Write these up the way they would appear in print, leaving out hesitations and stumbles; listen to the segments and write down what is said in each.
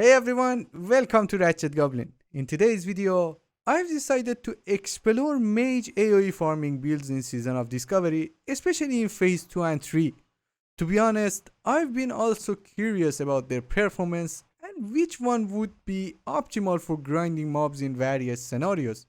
Hey everyone, welcome to Ratchet Goblin. In today's video, I've decided to explore Mage AOE farming builds in Season of Discovery, especially in Phase 2 and 3. To be honest, I've been also curious about their performance and which one would be optimal for grinding mobs in various scenarios.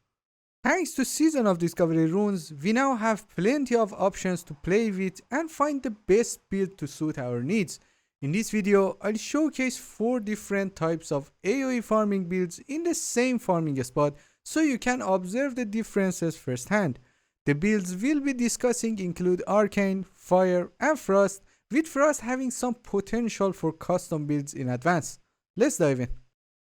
Thanks to Season of Discovery runes, we now have plenty of options to play with and find the best build to suit our needs. In this video, I'll showcase 4 different types of AoE farming builds in the same farming spot so you can observe the differences firsthand. The builds we'll be discussing include Arcane, Fire, and Frost, with Frost having some potential for custom builds in advance. Let's dive in.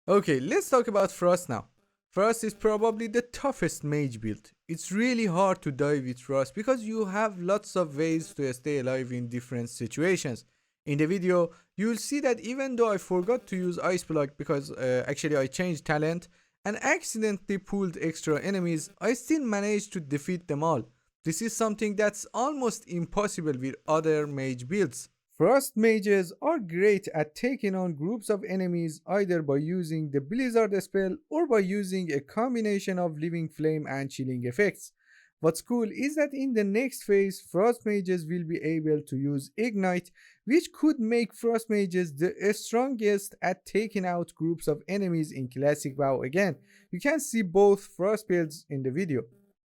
Okay, let's talk about Frost now. Frost is probably the toughest mage build. It's really hard to dive with Frost because you have lots of ways to stay alive in different situations. In the video, you'll see that even though I forgot to use Ice Block because actually I changed talent and accidentally pulled extra enemies, I still managed to defeat them all. This is something that's almost impossible with other mage builds. Frost mages are great at taking on groups of enemies either by using the Blizzard spell or by using a combination of Living Flame and Chilling effects. What's cool is that in the next phase, Frost mages will be able to use Ignite, which could make Frost mages the strongest at taking out groups of enemies in Classic WoW again. You can see both Frost builds in the video.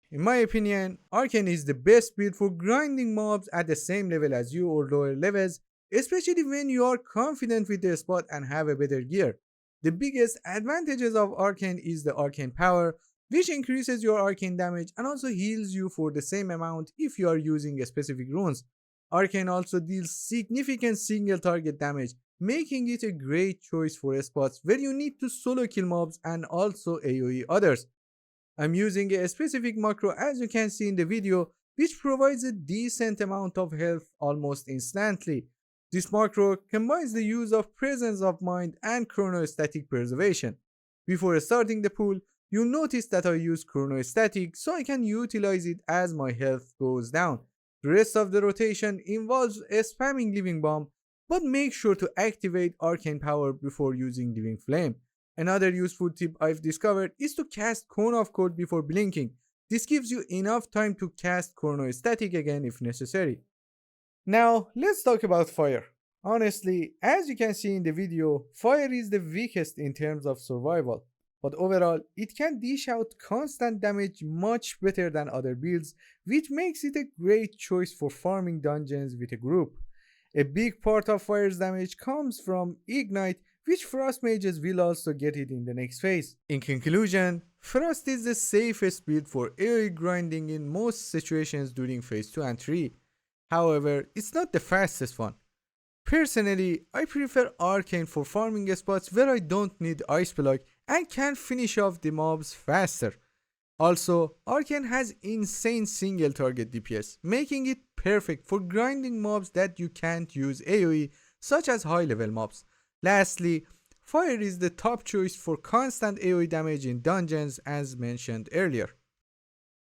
In my opinion, Arcane is the best build for grinding mobs at the same level as you or lower levels, especially when you are confident with the spot and have a better gear. The biggest advantages of Arcane is the Arcane power, which increases your arcane damage and also heals you for the same amount if you are using specific runes. Arcane also deals significant single target damage, making it a great choice for spots where you need to solo kill mobs and also AoE others. I'm using a specific macro as you can see in the video, which provides a decent amount of health almost instantly. This macro combines the use of presence of mind and chronostatic preservation. Before starting the pool, you'll notice that I use chronostatic so I can utilize it as my health goes down. The rest of the rotation involves spamming Living Bomb, but make sure to activate Arcane Power before using Living Flame. Another useful tip I've discovered is to cast Cone of Cold before blinking. This gives you enough time to cast chronostatic again if necessary. Now, let's talk about Fire. Honestly, as you can see in the video, Fire is the weakest in terms of survival. But overall, it can dish out constant damage much better than other builds, which makes it a great choice for farming dungeons with a group. A big part of Fire's damage comes from Ignite, which Frost mages will also get it in the next phase. In conclusion, Frost is the safest build for AoE grinding in most situations during phase 2 and 3. However, it's not the fastest one. Personally, I prefer Arcane for farming spots where I don't need Ice Block and can finish off the mobs faster. Also, Arcane has insane single target DPS, making it perfect for grinding mobs that you can't use AoE, such as high level mobs. Lastly, Fire is the top choice for constant AoE damage in dungeons as mentioned earlier.